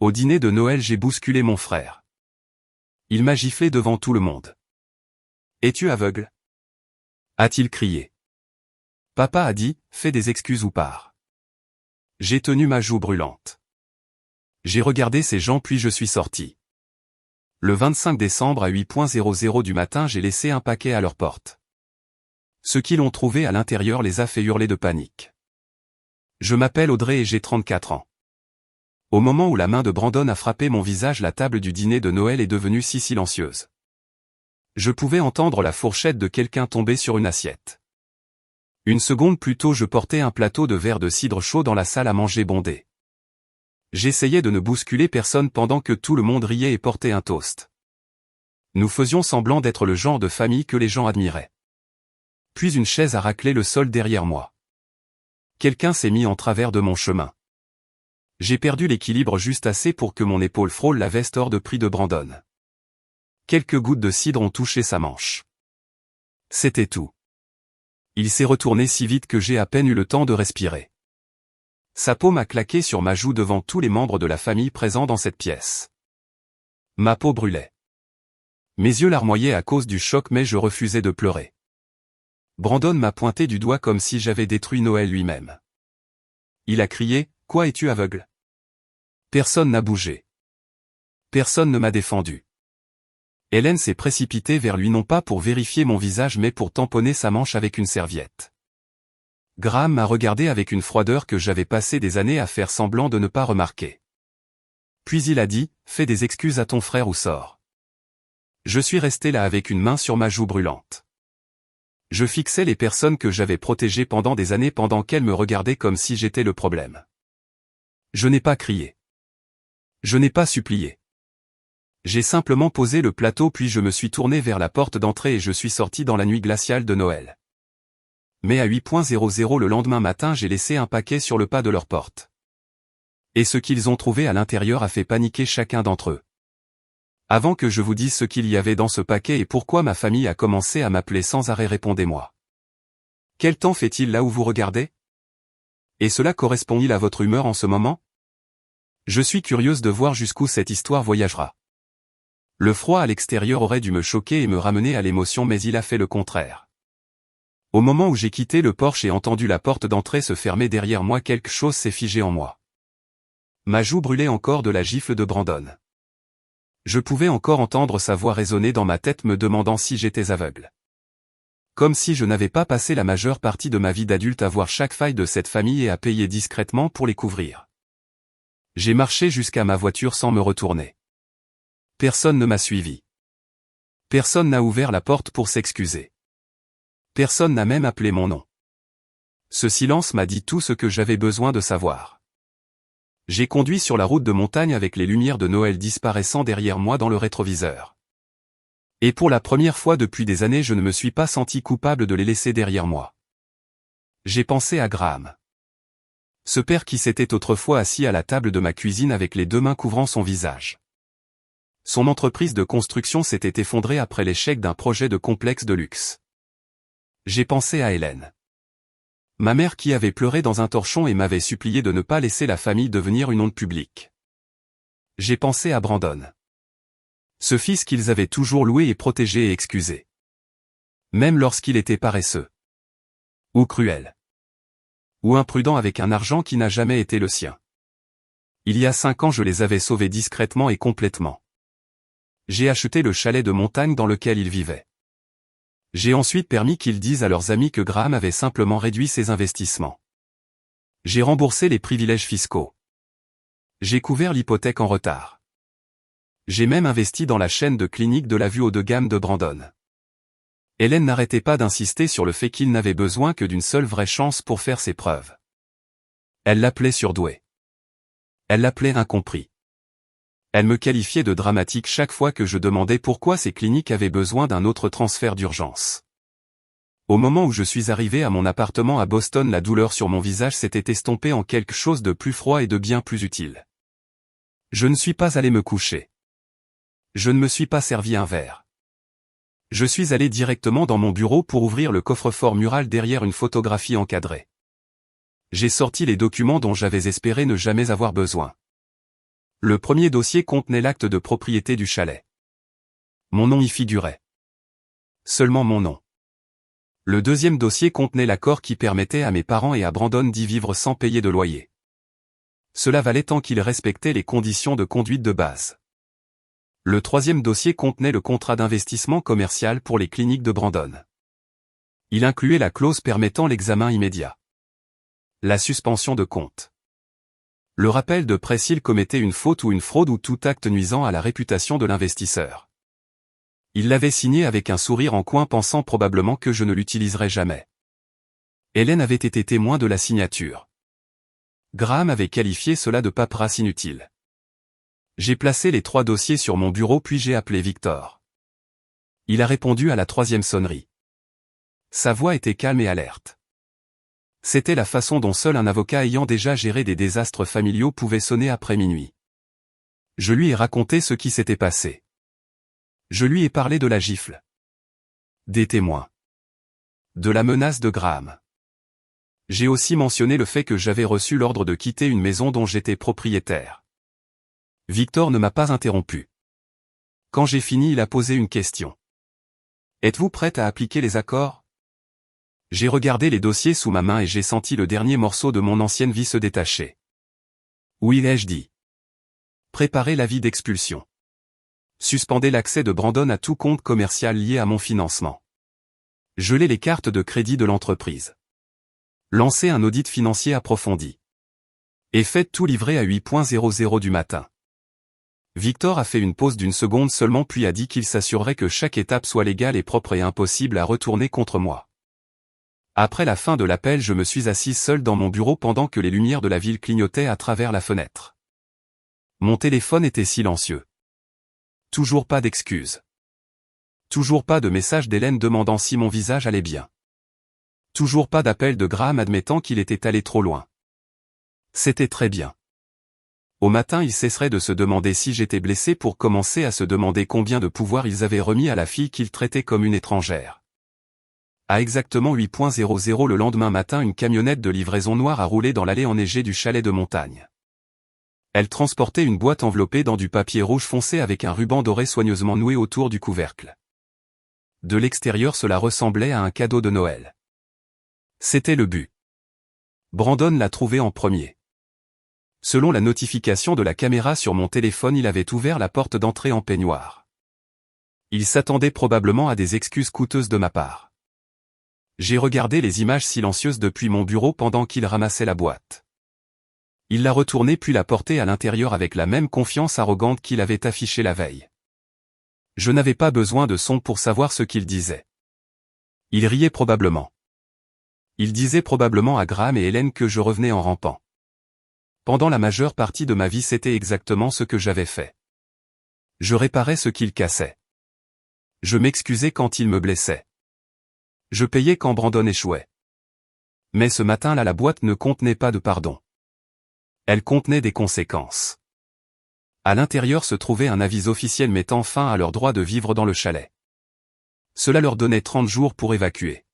Au dîner de Noël, j'ai bousculé mon frère. Il m'a giflé devant tout le monde. « Es-tu aveugle ?» a-t-il crié. Papa a dit, fais des excuses ou pars. J'ai tenu ma joue brûlante. J'ai regardé ces gens puis je suis sorti. Le 25 décembre à 8h00 du matin, j'ai laissé un paquet à leur porte. Ceux qui l'ont trouvé à l'intérieur les a fait hurler de panique. Je m'appelle Audrey et j'ai 34 ans. Au moment où la main de Brandon a frappé mon visage, la table du dîner de Noël est devenue si silencieuse. Je pouvais entendre la fourchette de quelqu'un tomber sur une assiette. Une seconde plus tôt, je portais un plateau de verre de cidre chaud dans la salle à manger bondée. J'essayais de ne bousculer personne pendant que tout le monde riait et portait un toast. Nous faisions semblant d'être le genre de famille que les gens admiraient. Puis une chaise a raclé le sol derrière moi. Quelqu'un s'est mis en travers de mon chemin. J'ai perdu l'équilibre juste assez pour que mon épaule frôle la veste hors de prix de Brandon. Quelques gouttes de cidre ont touché sa manche. C'était tout. Il s'est retourné si vite que j'ai à peine eu le temps de respirer. Sa paume a claqué sur ma joue devant tous les membres de la famille présents dans cette pièce. Ma peau brûlait. Mes yeux larmoyaient à cause du choc, mais je refusais de pleurer. Brandon m'a pointé du doigt comme si j'avais détruit Noël lui-même. Il a crié, « Quoi, es-tu aveugle ?» Personne n'a bougé. Personne ne m'a défendu. Hélène s'est précipitée vers lui non pas pour vérifier mon visage mais pour tamponner sa manche avec une serviette. Graham m'a regardé avec une froideur que j'avais passé des années à faire semblant de ne pas remarquer. Puis il a dit, « Fais des excuses à ton frère ou sors. » Je suis resté là avec une main sur ma joue brûlante. Je fixais les personnes que j'avais protégées pendant des années pendant qu'elles me regardaient comme si j'étais le problème. Je n'ai pas crié. Je n'ai pas supplié. J'ai simplement posé le plateau puis je me suis tourné vers la porte d'entrée et je suis sorti dans la nuit glaciale de Noël. Mais à 8h00 le lendemain matin, j'ai laissé un paquet sur le pas de leur porte. Et ce qu'ils ont trouvé à l'intérieur a fait paniquer chacun d'entre eux. Avant que je vous dise ce qu'il y avait dans ce paquet et pourquoi ma famille a commencé à m'appeler sans arrêt, répondez-moi. Quel temps fait-il là où vous regardez? Et cela correspond-il à votre humeur en ce moment? Je suis curieuse de voir jusqu'où cette histoire voyagera. Le froid à l'extérieur aurait dû me choquer et me ramener à l'émotion, mais il a fait le contraire. Au moment où j'ai quitté le porche et entendu la porte d'entrée se fermer derrière moi, quelque chose s'est figé en moi. Ma joue brûlait encore de la gifle de Brandon. Je pouvais encore entendre sa voix résonner dans ma tête me demandant si j'étais aveugle. Comme si je n'avais pas passé la majeure partie de ma vie d'adulte à voir chaque faille de cette famille et à payer discrètement pour les couvrir. J'ai marché jusqu'à ma voiture sans me retourner. Personne ne m'a suivi. Personne n'a ouvert la porte pour s'excuser. Personne n'a même appelé mon nom. Ce silence m'a dit tout ce que j'avais besoin de savoir. J'ai conduit sur la route de montagne avec les lumières de Noël disparaissant derrière moi dans le rétroviseur. Et pour la première fois depuis des années, je ne me suis pas senti coupable de les laisser derrière moi. J'ai pensé à Graham. Ce père qui s'était autrefois assis à la table de ma cuisine avec les deux mains couvrant son visage. Son entreprise de construction s'était effondrée après l'échec d'un projet de complexe de luxe. J'ai pensé à Hélène. Ma mère qui avait pleuré dans un torchon et m'avait supplié de ne pas laisser la famille devenir une honte publique. J'ai pensé à Brandon. Ce fils qu'ils avaient toujours loué et protégé et excusé. Même lorsqu'il était paresseux. Ou cruel. Ou imprudent avec un argent qui n'a jamais été le sien. Il y a 5 ans, je les avais sauvés discrètement et complètement. J'ai acheté le chalet de montagne dans lequel ils vivaient. J'ai ensuite permis qu'ils disent à leurs amis que Graham avait simplement réduit ses investissements. J'ai remboursé les privilèges fiscaux. J'ai couvert l'hypothèque en retard. J'ai même investi dans la chaîne de cliniques de la vue haut de gamme de Brandon. Hélène n'arrêtait pas d'insister sur le fait qu'il n'avait besoin que d'une seule vraie chance pour faire ses preuves. Elle l'appelait surdoué. Elle l'appelait incompris. Elle me qualifiait de dramatique chaque fois que je demandais pourquoi ces cliniques avaient besoin d'un autre transfert d'urgence. Au moment où je suis arrivé à mon appartement à Boston, la douleur sur mon visage s'était estompée en quelque chose de plus froid et de bien plus utile. Je ne suis pas allé me coucher. Je ne me suis pas servi un verre. Je suis allé directement dans mon bureau pour ouvrir le coffre-fort mural derrière une photographie encadrée. J'ai sorti les documents dont j'avais espéré ne jamais avoir besoin. Le premier dossier contenait l'acte de propriété du chalet. Mon nom y figurait. Seulement mon nom. Le deuxième dossier contenait l'accord qui permettait à mes parents et à Brandon d'y vivre sans payer de loyer. Cela valait tant qu'ils respectaient les conditions de conduite de base. Le troisième dossier contenait le contrat d'investissement commercial pour les cliniques de Brandon. Il incluait la clause permettant l'examen immédiat. La suspension de compte. Le rappel de prêt s'il commettait une faute ou une fraude ou tout acte nuisant à la réputation de l'investisseur. Il l'avait signé avec un sourire en coin pensant probablement que je ne l'utiliserais jamais. Hélène avait été témoin de la signature. Graham avait qualifié cela de paperasse inutile. J'ai placé les 3 dossiers sur mon bureau puis j'ai appelé Victor. Il a répondu à la 3e sonnerie. Sa voix était calme et alerte. C'était la façon dont seul un avocat ayant déjà géré des désastres familiaux pouvait sonner après minuit. Je lui ai raconté ce qui s'était passé. Je lui ai parlé de la gifle. Des témoins. De la menace de Graham. J'ai aussi mentionné le fait que j'avais reçu l'ordre de quitter une maison dont j'étais propriétaire. Victor ne m'a pas interrompu. Quand j'ai fini, il a posé une question. Êtes-vous prête à appliquer les accords? J'ai regardé les dossiers sous ma main et j'ai senti le dernier morceau de mon ancienne vie se détacher. Oui, ai-je dit. Préparez l'avis d'expulsion. Suspendez l'accès de Brandon à tout compte commercial lié à mon financement. Gelez les cartes de crédit de l'entreprise. Lancez un audit financier approfondi. Et faites tout livrer à 8h00 du matin. Victor a fait une pause d'1 seconde seulement puis a dit qu'il s'assurerait que chaque étape soit légale et propre et impossible à retourner contre moi. Après la fin de l'appel, je me suis assis seul dans mon bureau pendant que les lumières de la ville clignotaient à travers la fenêtre. Mon téléphone était silencieux. Toujours pas d'excuses. Toujours pas de message d'Hélène demandant si mon visage allait bien. Toujours pas d'appel de Graham admettant qu'il était allé trop loin. C'était très bien. Au matin, il cesserait de se demander si j'étais blessé pour commencer à se demander combien de pouvoir ils avaient remis à la fille qu'ils traitaient comme une étrangère. À exactement 8h00 le lendemain matin, une camionnette de livraison noire a roulé dans l'allée enneigée du chalet de montagne. Elle transportait une boîte enveloppée dans du papier rouge foncé avec un ruban doré soigneusement noué autour du couvercle. De l'extérieur, cela ressemblait à un cadeau de Noël. C'était le but. Brandon l'a trouvé en premier. Selon la notification de la caméra sur mon téléphone, il avait ouvert la porte d'entrée en peignoir. Il s'attendait probablement à des excuses coûteuses de ma part. J'ai regardé les images silencieuses depuis mon bureau pendant qu'il ramassait la boîte. Il l'a retournée puis l'a portée à l'intérieur avec la même confiance arrogante qu'il avait affichée la veille. Je n'avais pas besoin de son pour savoir ce qu'il disait. Il riait probablement. Il disait probablement à Graham et Hélène que je revenais en rampant. Pendant la majeure partie de ma vie, c'était exactement ce que j'avais fait. Je réparais ce qu'il cassait. Je m'excusais quand il me blessait. Je payais quand Brandon échouait. Mais ce matin-là, la boîte ne contenait pas de pardon. Elle contenait des conséquences. À l'intérieur se trouvait un avis officiel mettant fin à leur droit de vivre dans le chalet. Cela leur donnait 30 jours pour évacuer.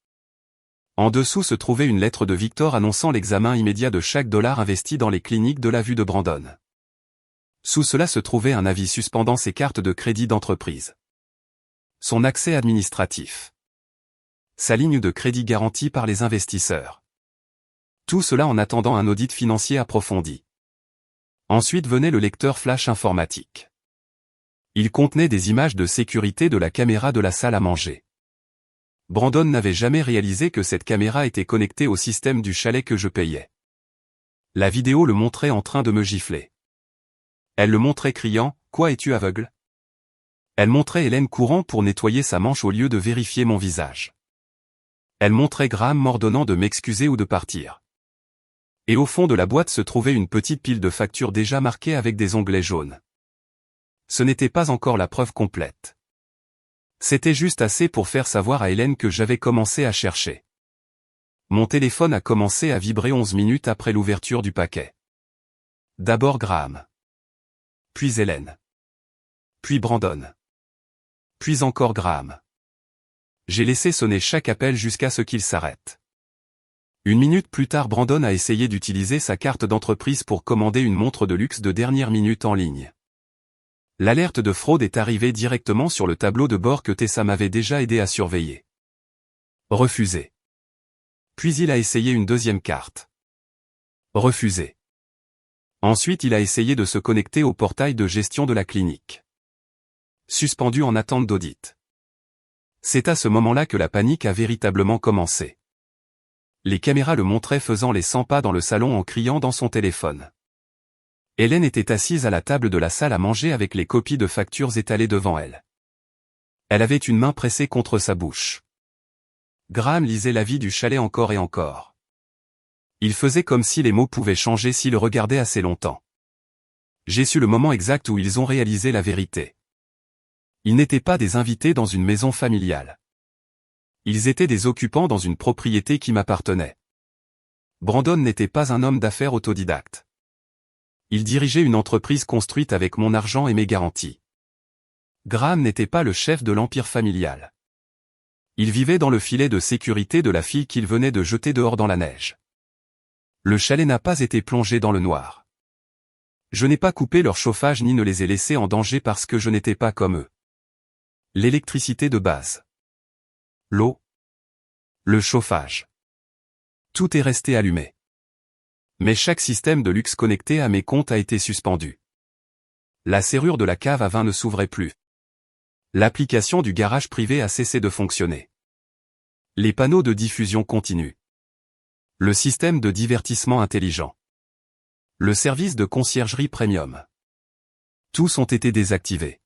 En dessous se trouvait une lettre de Victor annonçant l'examen immédiat de chaque dollar investi dans les cliniques de la vue de Brandon. Sous cela se trouvait un avis suspendant ses cartes de crédit d'entreprise. Son accès administratif. Sa ligne de crédit garantie par les investisseurs. Tout cela en attendant un audit financier approfondi. Ensuite venait le lecteur flash informatique. Il contenait des images de sécurité de la caméra de la salle à manger. Brandon n'avait jamais réalisé que cette caméra était connectée au système du chalet que je payais. La vidéo le montrait en train de me gifler. Elle le montrait criant « Quoi, es-tu aveugle ?» Elle montrait Hélène courant pour nettoyer sa manche au lieu de vérifier mon visage. Elle montrait Graham m'ordonnant de m'excuser ou de partir. Et au fond de la boîte se trouvait une petite pile de factures déjà marquées avec des onglets jaunes. Ce n'était pas encore la preuve complète. C'était juste assez pour faire savoir à Hélène que j'avais commencé à chercher. Mon téléphone a commencé à vibrer 11 minutes après l'ouverture du paquet. D'abord Graham. Puis Hélène. Puis Brandon. Puis encore Graham. J'ai laissé sonner chaque appel jusqu'à ce qu'il s'arrête. Une minute plus tard, Brandon a essayé d'utiliser sa carte d'entreprise pour commander une montre de luxe de dernière minute en ligne. L'alerte de fraude est arrivée directement sur le tableau de bord que Tessa m'avait déjà aidé à surveiller. Refusé. Puis il a essayé une deuxième carte. Refusé. Ensuite il a essayé de se connecter au portail de gestion de la clinique. Suspendu en attente d'audit. C'est à ce moment-là que la panique a véritablement commencé. Les caméras le montraient faisant les 100 pas dans le salon en criant dans son téléphone. Hélène était assise à la table de la salle à manger avec les copies de factures étalées devant elle. Elle avait une main pressée contre sa bouche. Graham lisait l'avis du chalet encore et encore. Il faisait comme si les mots pouvaient changer s'il regardait assez longtemps. J'ai su le moment exact où ils ont réalisé la vérité. Ils n'étaient pas des invités dans une maison familiale. Ils étaient des occupants dans une propriété qui m'appartenait. Brandon n'était pas un homme d'affaires autodidacte. Il dirigeait une entreprise construite avec mon argent et mes garanties. Graham n'était pas le chef de l'empire familial. Il vivait dans le filet de sécurité de la fille qu'il venait de jeter dehors dans la neige. Le chalet n'a pas été plongé dans le noir. Je n'ai pas coupé leur chauffage ni ne les ai laissés en danger parce que je n'étais pas comme eux. L'électricité de base. L'eau. Le chauffage. Tout est resté allumé. Mais chaque système de luxe connecté à mes comptes a été suspendu. La serrure de la cave à vin ne s'ouvrait plus. L'application du garage privé a cessé de fonctionner. Les panneaux de diffusion continuent. Le système de divertissement intelligent. Le service de conciergerie premium. Tous ont été désactivés.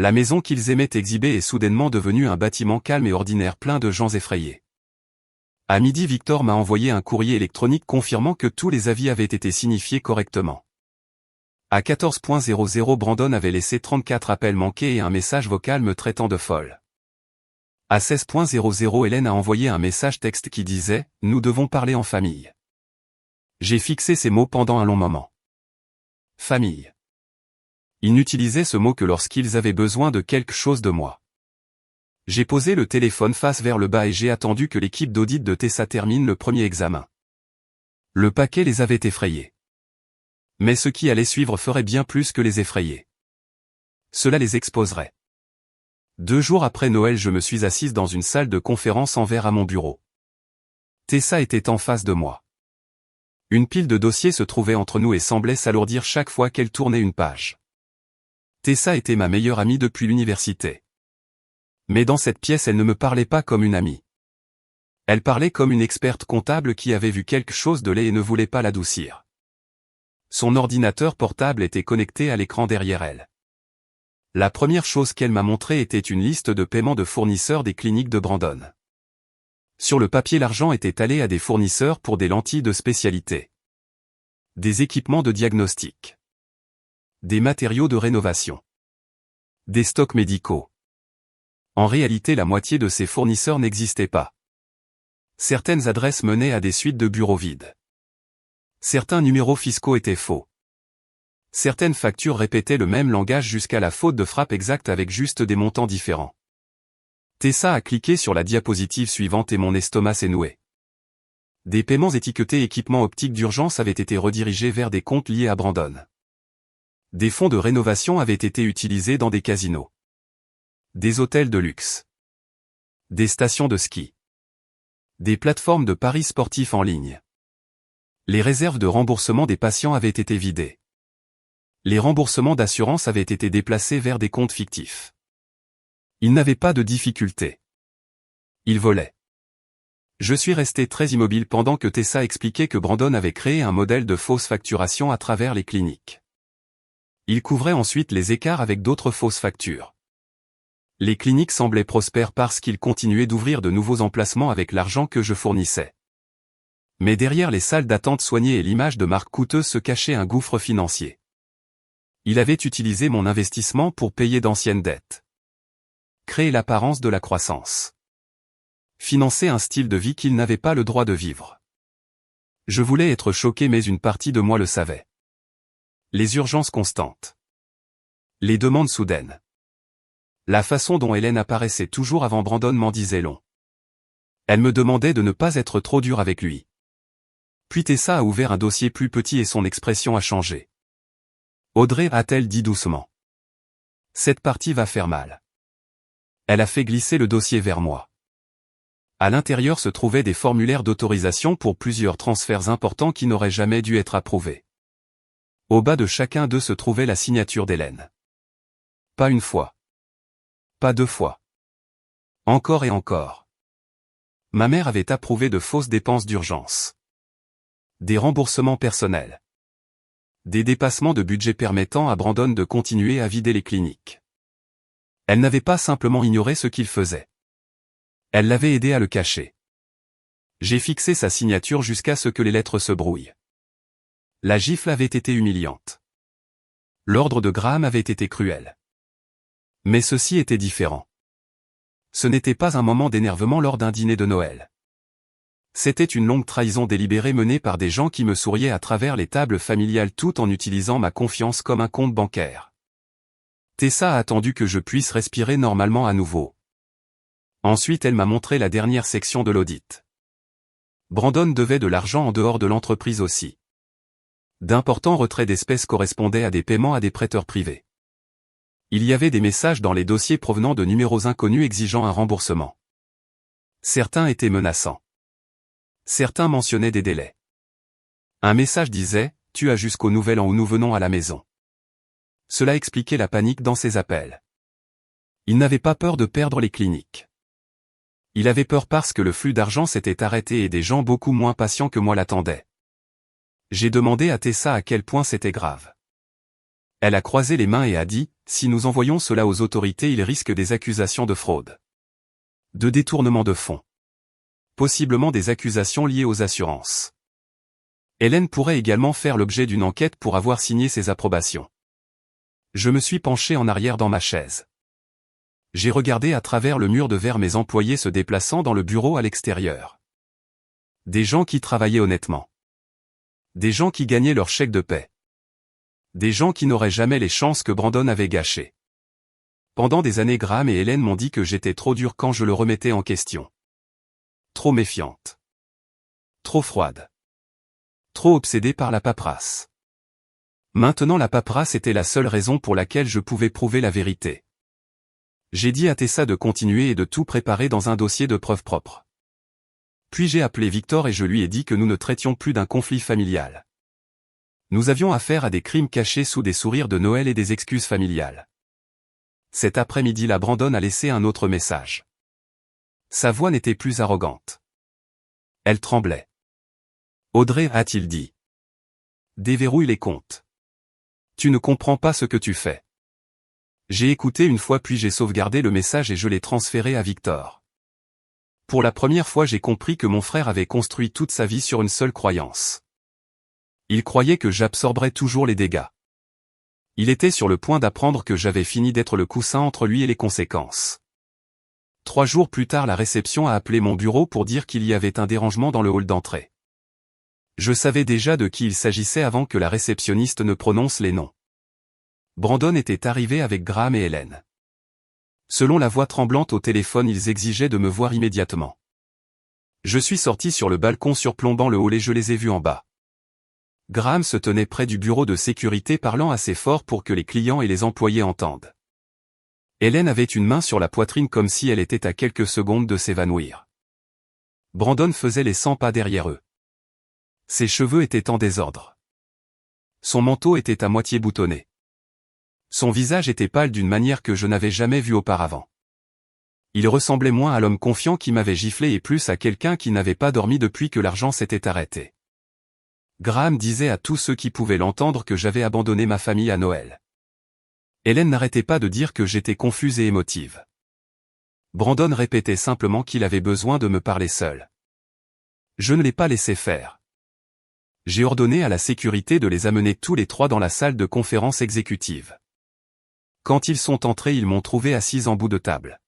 La maison qu'ils aimaient exhiber est soudainement devenue un bâtiment calme et ordinaire plein de gens effrayés. À midi, Victor m'a envoyé un courrier électronique confirmant que tous les avis avaient été signifiés correctement. À 14h00, Brandon avait laissé 34 appels manqués et un message vocal me traitant de folle. À 16h00, Hélène a envoyé un message texte qui disait « Nous devons parler en famille ». J'ai fixé ces mots pendant un long moment. Famille. Ils n'utilisaient ce mot que lorsqu'ils avaient besoin de quelque chose de moi. J'ai posé le téléphone face vers le bas et j'ai attendu que l'équipe d'audit de Tessa termine le premier examen. Le paquet les avait effrayés. Mais ce qui allait suivre ferait bien plus que les effrayer. Cela les exposerait. 2 jours après Noël, je me suis assise dans une salle de conférence en verre à mon bureau. Tessa était en face de moi. Une pile de dossiers se trouvait entre nous et semblait s'alourdir chaque fois qu'elle tournait une page. Tessa était ma meilleure amie depuis l'université. Mais dans cette pièce, elle ne me parlait pas comme une amie. Elle parlait comme une experte comptable qui avait vu quelque chose de laid et ne voulait pas l'adoucir. Son ordinateur portable était connecté à l'écran derrière elle. La première chose qu'elle m'a montrée était une liste de paiements de fournisseurs des cliniques de Brandon. Sur le papier, l'argent était allé à des fournisseurs pour des lentilles de spécialité, des équipements de diagnostic, des matériaux de rénovation, des stocks médicaux. En réalité, la moitié de ces fournisseurs n'existaient pas. Certaines adresses menaient à des suites de bureaux vides. Certains numéros fiscaux étaient faux. Certaines factures répétaient le même langage jusqu'à la faute de frappe exacte avec juste des montants différents. Tessa a cliqué sur la diapositive suivante et mon estomac s'est noué. Des paiements étiquetés équipements optiques d'urgence avaient été redirigés vers des comptes liés à Brandon. Des fonds de rénovation avaient été utilisés dans des casinos. Des hôtels de luxe. Des stations de ski. Des plateformes de paris sportifs en ligne. Les réserves de remboursement des patients avaient été vidées. Les remboursements d'assurance avaient été déplacés vers des comptes fictifs. Il n'avait pas de difficulté. Il volait. Je suis resté très immobile pendant que Tessa expliquait que Brandon avait créé un modèle de fausse facturation à travers les cliniques. Il couvrait ensuite les écarts avec d'autres fausses factures. Les cliniques semblaient prospères parce qu'ils continuaient d'ouvrir de nouveaux emplacements avec l'argent que je fournissais. Mais derrière les salles d'attente soignées et l'image de marques coûteuses se cachait un gouffre financier. Il avait utilisé mon investissement pour payer d'anciennes dettes. Créer l'apparence de la croissance. Financer un style de vie qu'il n'avait pas le droit de vivre. Je voulais être choqué mais une partie de moi le savait. Les urgences constantes. Les demandes soudaines. La façon dont Hélène apparaissait toujours avant Brandon m'en disait long. Elle me demandait de ne pas être trop dur avec lui. Puis Tessa a ouvert un dossier plus petit et son expression a changé. Audrey, a-t-elle dit doucement. Cette partie va faire mal. Elle a fait glisser le dossier vers moi. À l'intérieur se trouvaient des formulaires d'autorisation pour plusieurs transferts importants qui n'auraient jamais dû être approuvés. Au bas de chacun d'eux se trouvait la signature d'Hélène. Pas une fois. Pas deux fois. Encore et encore. Ma mère avait approuvé de fausses dépenses d'urgence. Des remboursements personnels. Des dépassements de budget permettant à Brandon de continuer à vider les cliniques. Elle n'avait pas simplement ignoré ce qu'il faisait. Elle l'avait aidé à le cacher. J'ai fixé sa signature jusqu'à ce que les lettres se brouillent. La gifle avait été humiliante. L'ordre de Graham avait été cruel. Mais ceci était différent. Ce n'était pas un moment d'énervement lors d'un dîner de Noël. C'était une longue trahison délibérée menée par des gens qui me souriaient à travers les tables familiales tout en utilisant ma confiance comme un compte bancaire. Tessa a attendu que je puisse respirer normalement à nouveau. Ensuite elle m'a montré la dernière section de l'audit. Brandon devait de l'argent en dehors de l'entreprise aussi. D'importants retraits d'espèces correspondaient à des paiements à des prêteurs privés. Il y avait des messages dans les dossiers provenant de numéros inconnus exigeant un remboursement. Certains étaient menaçants. Certains mentionnaient des délais. Un message disait « Tu as jusqu'au nouvel an où nous venons à la maison ». Cela expliquait la panique dans ses appels. Il n'avait pas peur de perdre les cliniques. Il avait peur parce que le flux d'argent s'était arrêté et des gens beaucoup moins patients que moi l'attendaient. J'ai demandé à Tessa à quel point c'était grave. Elle a croisé les mains et a dit « Si nous envoyons cela aux autorités, ils risquent des accusations de fraude. De détournement de fonds. Possiblement des accusations liées aux assurances. Hélène pourrait également faire l'objet d'une enquête pour avoir signé ses approbations. » Je me suis penché en arrière dans ma chaise. J'ai regardé à travers le mur de verre mes employés se déplaçant dans le bureau à l'extérieur. Des gens qui travaillaient honnêtement. Des gens qui gagnaient leur chèque de paie. Des gens qui n'auraient jamais les chances que Brandon avait gâchées. Pendant des années, Graham et Hélène m'ont dit que j'étais trop dur quand je le remettais en question. Trop méfiante. Trop froide. Trop obsédée par la paperasse. Maintenant la paperasse était la seule raison pour laquelle je pouvais prouver la vérité. J'ai dit à Tessa de continuer et de tout préparer dans un dossier de preuves propres. Puis j'ai appelé Victor et je lui ai dit que nous ne traitions plus d'un conflit familial. Nous avions affaire à des crimes cachés sous des sourires de Noël et des excuses familiales. Cet après-midi-là, Brandon a laissé un autre message. Sa voix n'était plus arrogante. Elle tremblait. Audrey, a-t-il dit. Déverrouille les comptes. Tu ne comprends pas ce que tu fais. J'ai écouté une fois puis j'ai sauvegardé le message et je l'ai transféré à Victor. Pour la première fois j'ai compris que mon frère avait construit toute sa vie sur une seule croyance. Il croyait que j'absorberais toujours les dégâts. Il était sur le point d'apprendre que j'avais fini d'être le coussin entre lui et les conséquences. 3 jours plus tard, la réception a appelé mon bureau pour dire qu'il y avait un dérangement dans le hall d'entrée. Je savais déjà de qui il s'agissait avant que la réceptionniste ne prononce les noms. Brandon était arrivé avec Graham et Hélène. Selon la voix tremblante au téléphone, ils exigeaient de me voir immédiatement. Je suis sorti sur le balcon surplombant le hall et je les ai vus en bas. Graham se tenait près du bureau de sécurité parlant assez fort pour que les clients et les employés entendent. Hélène avait une main sur la poitrine comme si elle était à quelques secondes de s'évanouir. Brandon faisait les 100 pas derrière eux. Ses cheveux étaient en désordre. Son manteau était à moitié boutonné. Son visage était pâle d'une manière que je n'avais jamais vue auparavant. Il ressemblait moins à l'homme confiant qui m'avait giflé et plus à quelqu'un qui n'avait pas dormi depuis que l'argent s'était arrêté. Graham disait à tous ceux qui pouvaient l'entendre que j'avais abandonné ma famille à Noël. Hélène n'arrêtait pas de dire que j'étais confuse et émotive. Brandon répétait simplement qu'il avait besoin de me parler seul. Je ne l'ai pas laissé faire. J'ai ordonné à la sécurité de les amener tous les 3 dans la salle de conférence exécutive. Quand ils sont entrés, ils m'ont trouvé assise en bout de table.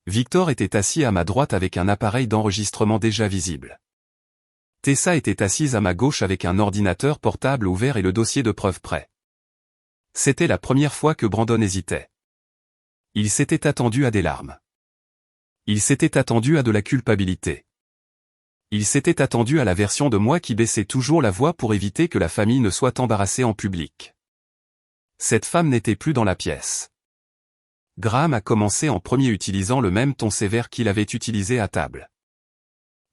Victor était assis à ma droite avec un appareil d'enregistrement déjà visible. Tessa était assise à ma gauche avec un ordinateur portable ouvert et le dossier de preuve prêt. C'était la première fois que Brandon hésitait. Il s'était attendu à des larmes. Il s'était attendu à de la culpabilité. Il s'était attendu à la version de moi qui baissait toujours la voix pour éviter que la famille ne soit embarrassée en public. Cette femme n'était plus dans la pièce. Graham a commencé en premier utilisant le même ton sévère qu'il avait utilisé à table.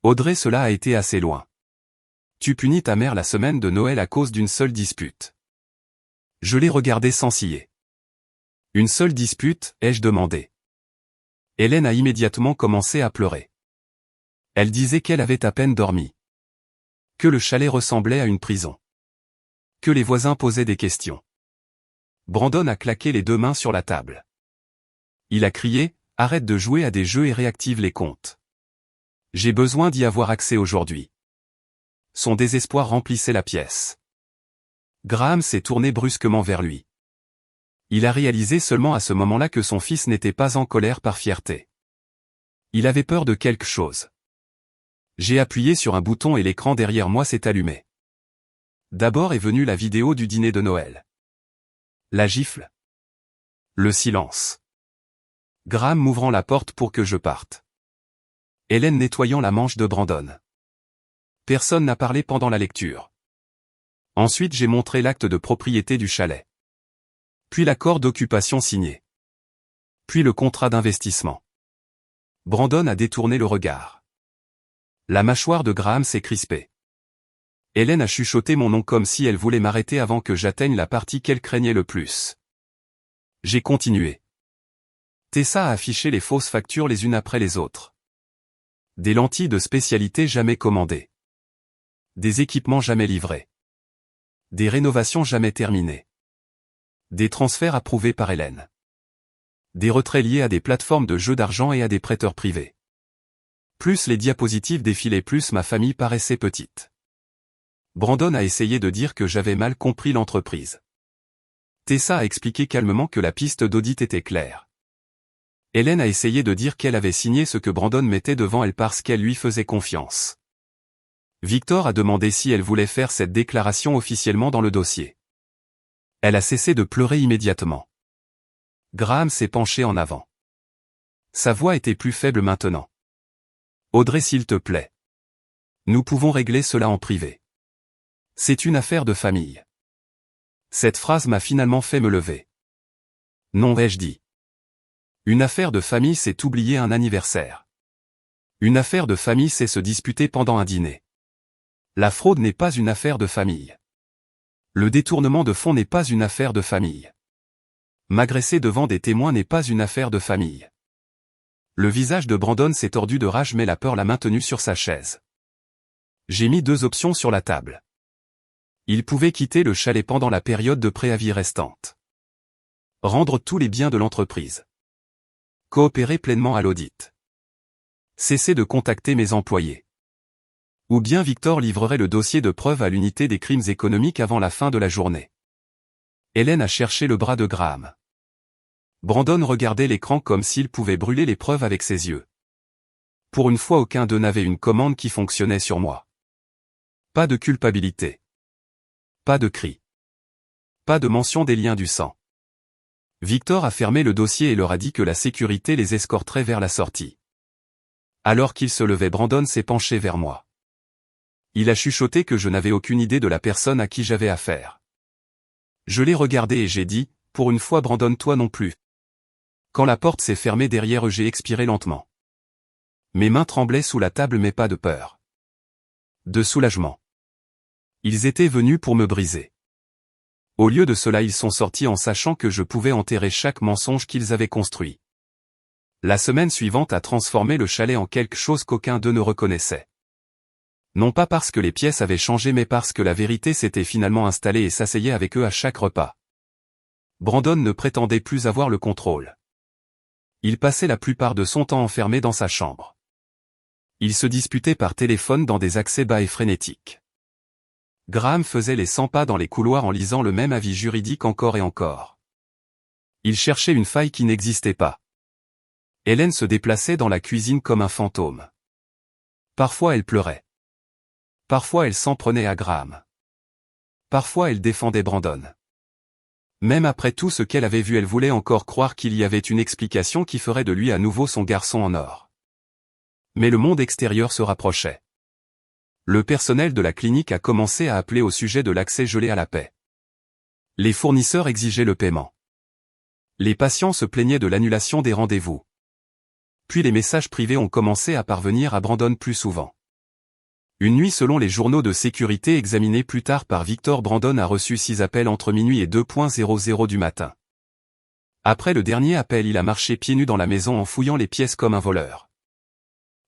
Audrey, cela a été assez loin. Tu punis ta mère la semaine de Noël à cause d'une seule dispute. Je l'ai regardé sans ciller. Une seule dispute, ai-je demandé. Hélène a immédiatement commencé à pleurer. Elle disait qu'elle avait à peine dormi. Que le chalet ressemblait à une prison. Que les voisins posaient des questions. Brandon a claqué les deux mains sur la table. Il a crié, « Arrête de jouer à des jeux et réactive les comptes. J'ai besoin d'y avoir accès aujourd'hui. » Son désespoir remplissait la pièce. Graham s'est tourné brusquement vers lui. Il a réalisé seulement à ce moment-là que son fils n'était pas en colère par fierté. Il avait peur de quelque chose. J'ai appuyé sur un bouton et l'écran derrière moi s'est allumé. D'abord est venue la vidéo du dîner de Noël. La gifle. Le silence. Graham m'ouvrant la porte pour que je parte. Hélène nettoyant la manche de Brandon. Personne n'a parlé pendant la lecture. Ensuite j'ai montré l'acte de propriété du chalet. Puis l'accord d'occupation signé. Puis le contrat d'investissement. Brandon a détourné le regard. La mâchoire de Graham s'est crispée. Hélène a chuchoté mon nom comme si elle voulait m'arrêter avant que j'atteigne la partie qu'elle craignait le plus. J'ai continué. Tessa a affiché les fausses factures les unes après les autres. Des lentilles de spécialité jamais commandées. Des équipements jamais livrés. Des rénovations jamais terminées. Des transferts approuvés par Hélène. Des retraits liés à des plateformes de jeux d'argent et à des prêteurs privés. Plus les diapositives défilaient, plus ma famille paraissait petite. Brandon a essayé de dire que j'avais mal compris l'entreprise. Tessa a expliqué calmement que la piste d'audit était claire. Hélène a essayé de dire qu'elle avait signé ce que Brandon mettait devant elle parce qu'elle lui faisait confiance. Victor a demandé si elle voulait faire cette déclaration officiellement dans le dossier. Elle a cessé de pleurer immédiatement. Graham s'est penché en avant. Sa voix était plus faible maintenant. Audrey, s'il te plaît. Nous pouvons régler cela en privé. C'est une affaire de famille. Cette phrase m'a finalement fait me lever. Non, ai-je dit. Une affaire de famille, c'est oublier un anniversaire. Une affaire de famille, c'est se disputer pendant un dîner. La fraude n'est pas une affaire de famille. Le détournement de fonds n'est pas une affaire de famille. M'agresser devant des témoins n'est pas une affaire de famille. Le visage de Brandon s'est tordu de rage, mais la peur l'a maintenu sur sa chaise. J'ai mis deux options sur la table. Il pouvait quitter le chalet pendant la période de préavis restante. Rendre tous les biens de l'entreprise. Coopérer pleinement à l'audit. Cesser de contacter mes employés. Ou bien Victor livrerait le dossier de preuve à l'unité des crimes économiques avant la fin de la journée. Hélène a cherché le bras de Graham. Brandon regardait l'écran comme s'il pouvait brûler les preuves avec ses yeux. Pour une fois, aucun d'eux n'avait une commande qui fonctionnait sur moi. Pas de culpabilité. Pas de cri. Pas de mention des liens du sang. Victor a fermé le dossier et leur a dit que la sécurité les escorterait vers la sortie. Alors qu'il se levait, Brandon s'est penché vers moi. Il a chuchoté que je n'avais aucune idée de la personne à qui j'avais affaire. Je l'ai regardé et j'ai dit, pour une fois Brandon, toi non plus. Quand la porte s'est fermée derrière eux, j'ai expiré lentement. Mes mains tremblaient sous la table, mais pas de peur. De soulagement. Ils étaient venus pour me briser. Au lieu de cela, ils sont sortis en sachant que je pouvais enterrer chaque mensonge qu'ils avaient construit. La semaine suivante a transformé le chalet en quelque chose qu'aucun d'eux ne reconnaissait. Non pas parce que les pièces avaient changé, mais parce que la vérité s'était finalement installée et s'asseyait avec eux à chaque repas. Brandon ne prétendait plus avoir le contrôle. Il passait la plupart de son temps enfermé dans sa chambre. Il se disputait par téléphone dans des accès bas et frénétiques. Graham faisait les 100 pas dans les couloirs en lisant le même avis juridique encore et encore. Il cherchait une faille qui n'existait pas. Hélène se déplaçait dans la cuisine comme un fantôme. Parfois elle pleurait. Parfois elle s'en prenait à Graham. Parfois elle défendait Brandon. Même après tout ce qu'elle avait vu, elle voulait encore croire qu'il y avait une explication qui ferait de lui à nouveau son garçon en or. Mais le monde extérieur se rapprochait. Le personnel de la clinique a commencé à appeler au sujet de l'accès gelé à la paix. Les fournisseurs exigeaient le paiement. Les patients se plaignaient de l'annulation des rendez-vous. Puis les messages privés ont commencé à parvenir à Brandon plus souvent. Une nuit, selon les journaux de sécurité examinés plus tard par Victor, Brandon a reçu 6 appels entre minuit et 2:00 du matin. Après le dernier appel, il a marché pieds nus dans la maison en fouillant les pièces comme un voleur.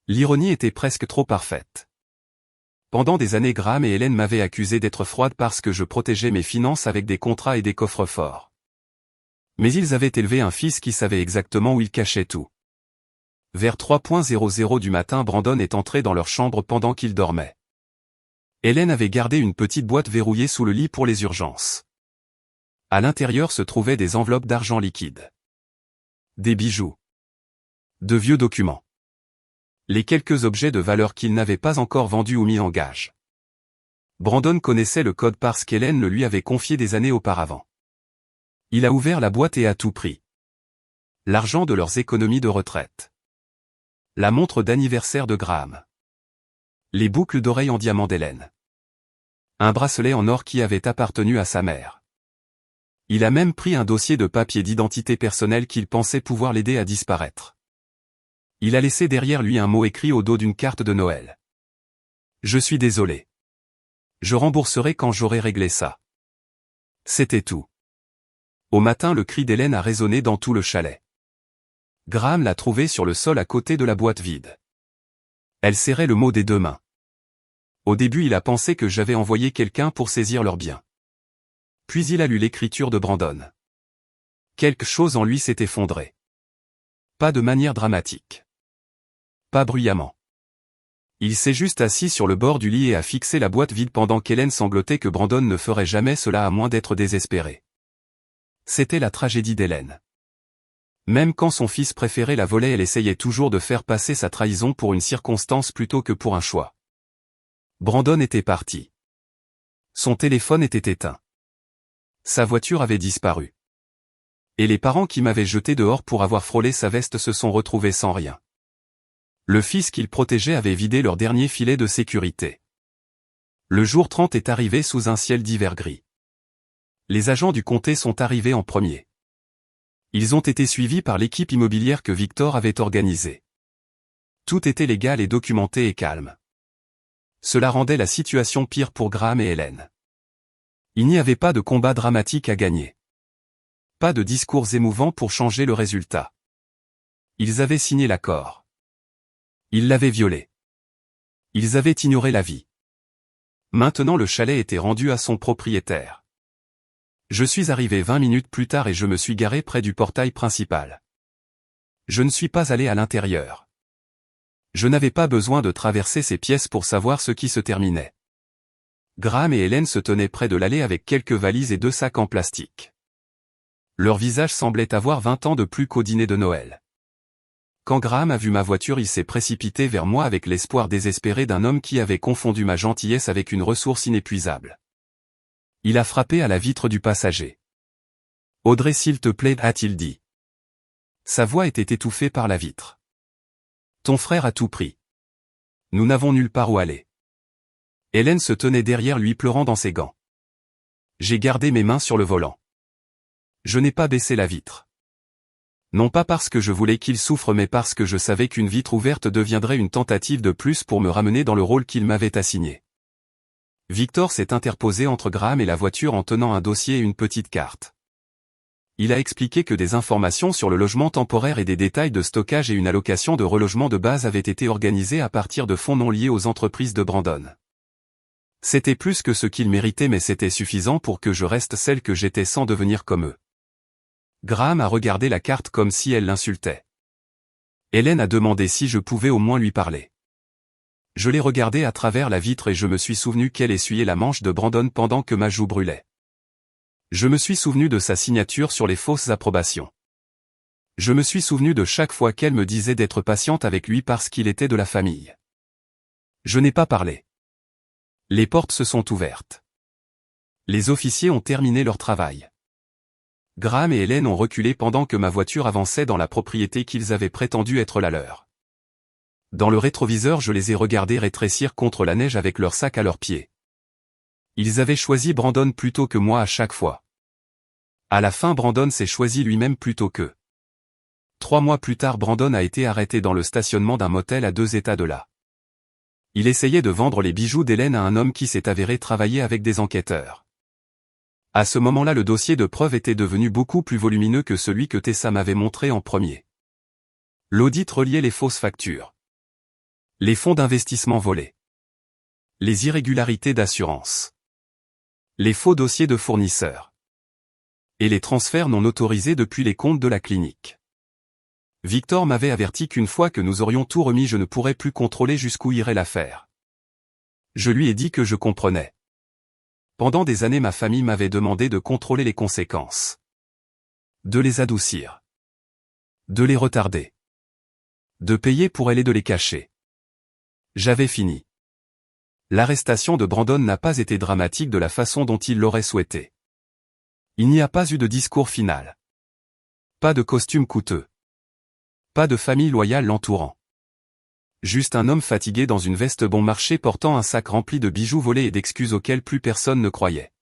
L'ironie était presque trop parfaite. Pendant des années, Graham et Hélène m'avaient accusé d'être froide parce que je protégeais mes finances avec des contrats et des coffres-forts. Mais ils avaient élevé un fils qui savait exactement où il cachait tout. Vers 3:00 du matin, Brandon est entré dans leur chambre pendant qu'ils dormaient. Hélène avait gardé une petite boîte verrouillée sous le lit pour les urgences. À l'intérieur se trouvaient des enveloppes d'argent liquide. Des bijoux. De vieux documents. Les quelques objets de valeur qu'il n'avait pas encore vendus ou mis en gage. Brandon connaissait le code parce qu'Hélène le lui avait confié des années auparavant. Il a ouvert la boîte et a tout pris. L'argent de leurs économies de retraite. La montre d'anniversaire de Graham. Les boucles d'oreilles en diamant d'Hélène. Un bracelet en or qui avait appartenu à sa mère. Il a même pris un dossier de papier d'identité personnelle qu'il pensait pouvoir l'aider à disparaître. Il a laissé derrière lui un mot écrit au dos d'une carte de Noël. Je suis désolé. Je rembourserai quand j'aurai réglé ça. C'était tout. Au matin, le cri d'Hélène a résonné dans tout le chalet. Graham l'a trouvée sur le sol à côté de la boîte vide. Elle serrait le mot des 2 mains. Au début, il a pensé que j'avais envoyé quelqu'un pour saisir leurs biens. Puis il a lu l'écriture de Brandon. Quelque chose en lui s'est effondré. Pas de manière dramatique. Pas bruyamment. Il s'est juste assis sur le bord du lit et a fixé la boîte vide pendant qu'Hélène sanglotait que Brandon ne ferait jamais cela à moins d'être désespéré. C'était la tragédie d'Hélène. Même quand son fils préféré la volait, elle essayait toujours de faire passer sa trahison pour une circonstance plutôt que pour un choix. Brandon était parti. Son téléphone était éteint. Sa voiture avait disparu. Et les parents qui m'avaient jeté dehors pour avoir frôlé sa veste se sont retrouvés sans rien. Le fils qu'ils protégeaient avait vidé leur dernier filet de sécurité. Le jour 30 est arrivé sous un ciel d'hiver gris. Les agents du comté sont arrivés en premier. Ils ont été suivis par l'équipe immobilière que Victor avait organisée. Tout était légal et documenté et calme. Cela rendait la situation pire pour Graham et Hélène. Il n'y avait pas de combat dramatique à gagner. Pas de discours émouvants pour changer le résultat. Ils avaient signé l'accord. Ils l'avaient violé. Ils avaient ignoré la vie. Maintenant le chalet était rendu à son propriétaire. Je suis arrivé 20 minutes plus tard et je me suis garé près du portail principal. Je ne suis pas allé à l'intérieur. Je n'avais pas besoin de traverser ces pièces pour savoir ce qui se terminait. Graham et Hélène se tenaient près de l'allée avec quelques valises et 2 sacs en plastique. Leur visage semblait avoir 20 ans de plus qu'au dîner de Noël. Quand Graham a vu ma voiture, il s'est précipité vers moi avec l'espoir désespéré d'un homme qui avait confondu ma gentillesse avec une ressource inépuisable. Il a frappé à la vitre du passager. « Audrey, s'il te plaît » a-t-il dit. Sa voix était étouffée par la vitre. « Ton frère a tout pris. Nous n'avons nulle part où aller. » Hélène se tenait derrière lui pleurant dans ses gants. J'ai gardé mes mains sur le volant. Je n'ai pas baissé la vitre. Non pas parce que je voulais qu'il souffre mais parce que je savais qu'une vitre ouverte deviendrait une tentative de plus pour me ramener dans le rôle qu'il m'avait assigné. Victor s'est interposé entre Graham et la voiture en tenant un dossier et une petite carte. Il a expliqué que des informations sur le logement temporaire et des détails de stockage et une allocation de relogement de base avaient été organisées à partir de fonds non liés aux entreprises de Brandon. C'était plus que ce qu'il méritait mais c'était suffisant pour que je reste celle que j'étais sans devenir comme eux. Graham a regardé la carte comme si elle l'insultait. Hélène a demandé si je pouvais au moins lui parler. Je l'ai regardée à travers la vitre et je me suis souvenu qu'elle essuyait la manche de Brandon pendant que ma joue brûlait. Je me suis souvenu de sa signature sur les fausses approbations. Je me suis souvenu de chaque fois qu'elle me disait d'être patiente avec lui parce qu'il était de la famille. Je n'ai pas parlé. Les portes se sont ouvertes. Les officiers ont terminé leur travail. Graham et Hélène ont reculé pendant que ma voiture avançait dans la propriété qu'ils avaient prétendu être la leur. Dans le rétroviseur, je les ai regardés rétrécir contre la neige avec leur sac à leurs pieds. Ils avaient choisi Brandon plutôt que moi à chaque fois. À la fin, Brandon s'est choisi lui-même plutôt qu'eux. 3 mois plus tard, Brandon a été arrêté dans le stationnement d'un motel à 2 états de là. Il essayait de vendre les bijoux d'Hélène à un homme qui s'est avéré travailler avec des enquêteurs. À ce moment-là, le dossier de preuve était devenu beaucoup plus volumineux que celui que Tessa m'avait montré en premier. L'audit reliait les fausses factures, les fonds d'investissement volés, les irrégularités d'assurance, les faux dossiers de fournisseurs et les transferts non autorisés depuis les comptes de la clinique. Victor m'avait averti qu'une fois que nous aurions tout remis, je ne pourrais plus contrôler jusqu'où irait l'affaire. Je lui ai dit que je comprenais. Pendant des années, ma famille m'avait demandé de contrôler les conséquences, de les adoucir, de les retarder, de payer pour elles et de les cacher. J'avais fini. L'arrestation de Brandon n'a pas été dramatique de la façon dont il l'aurait souhaité. Il n'y a pas eu de discours final. Pas de costume coûteux. Pas de famille loyale l'entourant. Juste un homme fatigué dans une veste bon marché portant un sac rempli de bijoux volés et d'excuses auxquelles plus personne ne croyait.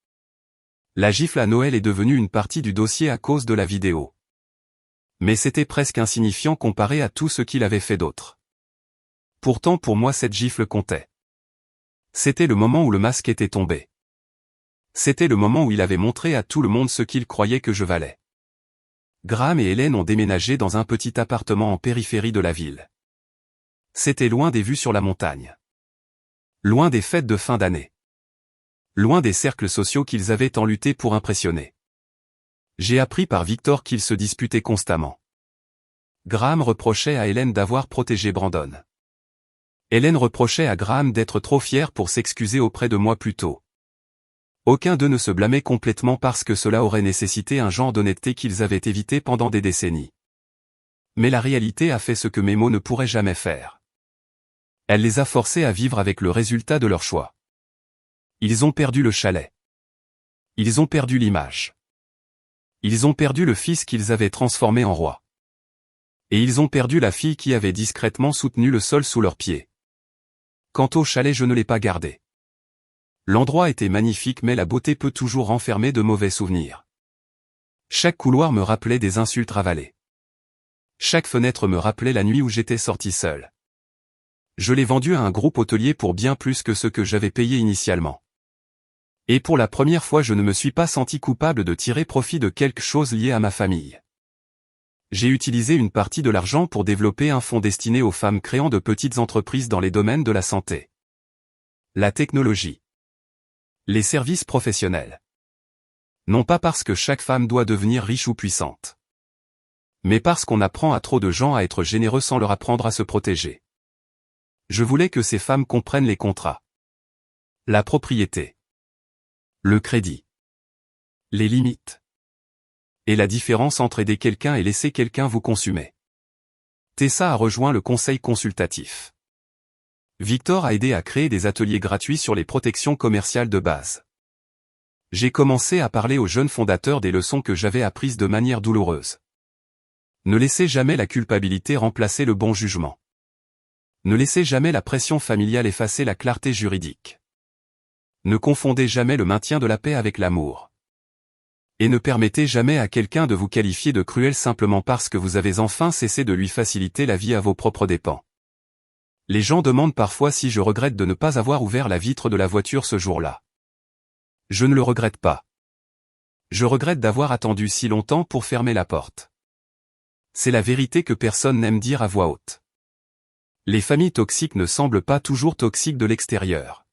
La gifle à Noël est devenue une partie du dossier à cause de la vidéo. Mais c'était presque insignifiant comparé à tout ce qu'il avait fait d'autre. Pourtant pour moi cette gifle comptait. C'était le moment où le masque était tombé. C'était le moment où il avait montré à tout le monde ce qu'il croyait que je valais. Graham et Hélène ont déménagé dans un petit appartement en périphérie de la ville. C'était loin des vues sur la montagne. Loin des fêtes de fin d'année. Loin des cercles sociaux qu'ils avaient tant lutté pour impressionner. J'ai appris par Victor qu'ils se disputaient constamment. Graham reprochait à Hélène d'avoir protégé Brandon. Hélène reprochait à Graham d'être trop fier pour s'excuser auprès de moi plus tôt. Aucun d'eux ne se blâmait complètement parce que cela aurait nécessité un genre d'honnêteté qu'ils avaient évité pendant des décennies. Mais la réalité a fait ce que mes mots ne pourraient jamais faire. Elle les a forcés à vivre avec le résultat de leur choix. Ils ont perdu le chalet. Ils ont perdu l'image. Ils ont perdu le fils qu'ils avaient transformé en roi. Et ils ont perdu la fille qui avait discrètement soutenu le sol sous leurs pieds. Quant au chalet, je ne l'ai pas gardé. L'endroit était magnifique, mais la beauté peut toujours renfermer de mauvais souvenirs. Chaque couloir me rappelait des insultes ravalées. Chaque fenêtre me rappelait la nuit où j'étais sorti seul. Je l'ai vendu à un groupe hôtelier pour bien plus que ce que j'avais payé initialement. Et pour la première fois, je ne me suis pas senti coupable de tirer profit de quelque chose lié à ma famille. J'ai utilisé une partie de l'argent pour développer un fonds destiné aux femmes créant de petites entreprises dans les domaines de la santé, la technologie, les services professionnels. Non pas parce que chaque femme doit devenir riche ou puissante, mais parce qu'on apprend à trop de gens à être généreux sans leur apprendre à se protéger. Je voulais que ces femmes comprennent les contrats, la propriété, le crédit, les limites, et la différence entre aider quelqu'un et laisser quelqu'un vous consumer. Tessa a rejoint le conseil consultatif. Victor a aidé à créer des ateliers gratuits sur les protections commerciales de base. J'ai commencé à parler aux jeunes fondateurs des leçons que j'avais apprises de manière douloureuse. Ne laissez jamais la culpabilité remplacer le bon jugement. Ne laissez jamais la pression familiale effacer la clarté juridique. Ne confondez jamais le maintien de la paix avec l'amour. Et ne permettez jamais à quelqu'un de vous qualifier de cruel simplement parce que vous avez enfin cessé de lui faciliter la vie à vos propres dépens. Les gens demandent parfois si je regrette de ne pas avoir ouvert la vitre de la voiture ce jour-là. Je ne le regrette pas. Je regrette d'avoir attendu si longtemps pour fermer la porte. C'est la vérité que personne n'aime dire à voix haute. Les familles toxiques ne semblent pas toujours toxiques de l'extérieur.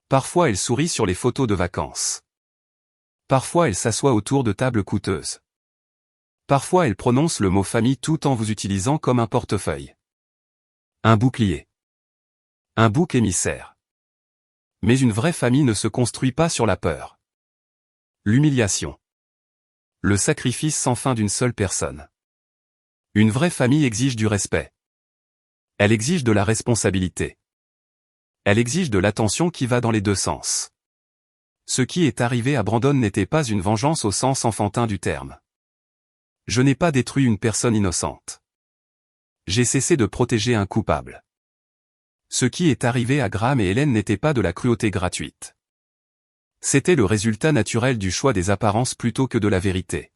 Parfois elles sourient sur les photos de vacances. Parfois elles s'assoient autour de tables coûteuses. Parfois elles prononcent le mot famille tout en vous utilisant comme un portefeuille. Un bouclier. Un bouc émissaire. Mais une vraie famille ne se construit pas sur la peur. L'humiliation. Le sacrifice sans fin d'une seule personne. Une vraie famille exige du respect. Elle exige de la responsabilité. Elle exige de l'attention qui va dans les deux sens. Ce qui est arrivé à Brandon n'était pas une vengeance au sens enfantin du terme. Je n'ai pas détruit une personne innocente. J'ai cessé de protéger un coupable. Ce qui est arrivé à Graham et Hélène n'était pas de la cruauté gratuite. C'était le résultat naturel du choix des apparences plutôt que de la vérité.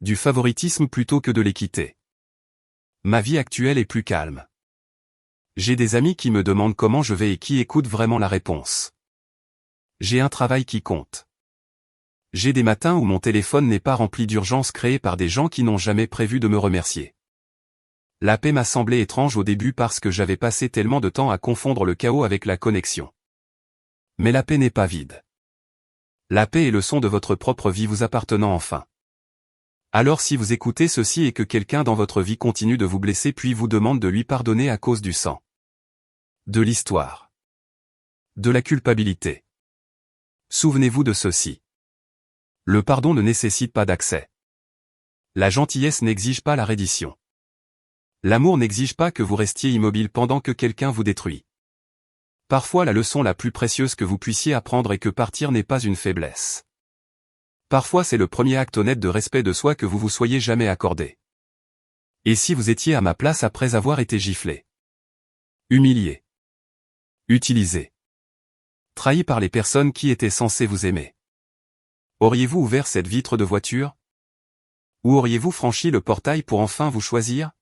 Du favoritisme plutôt que de l'équité. Ma vie actuelle est plus calme. J'ai des amis qui me demandent comment je vais et qui écoutent vraiment la réponse. J'ai un travail qui compte. J'ai des matins où mon téléphone n'est pas rempli d'urgences créées par des gens qui n'ont jamais prévu de me remercier. La paix m'a semblé étrange au début parce que j'avais passé tellement de temps à confondre le chaos avec la connexion. Mais la paix n'est pas vide. La paix est le son de votre propre vie vous appartenant enfin. Alors si vous écoutez ceci et que quelqu'un dans votre vie continue de vous blesser puis vous demande de lui pardonner à cause du sang, de l'histoire, de la culpabilité, souvenez-vous de ceci. Le pardon ne nécessite pas d'accès. La gentillesse n'exige pas la reddition. L'amour n'exige pas que vous restiez immobile pendant que quelqu'un vous détruit. Parfois la leçon la plus précieuse que vous puissiez apprendre est que partir n'est pas une faiblesse. Parfois c'est le premier acte honnête de respect de soi que vous vous soyez jamais accordé. Et si vous étiez à ma place après avoir été giflé, humilié, utilisé, trahi par les personnes qui étaient censées vous aimer, auriez-vous ouvert cette vitre de voiture? Ou auriez-vous franchi le portail pour enfin vous choisir?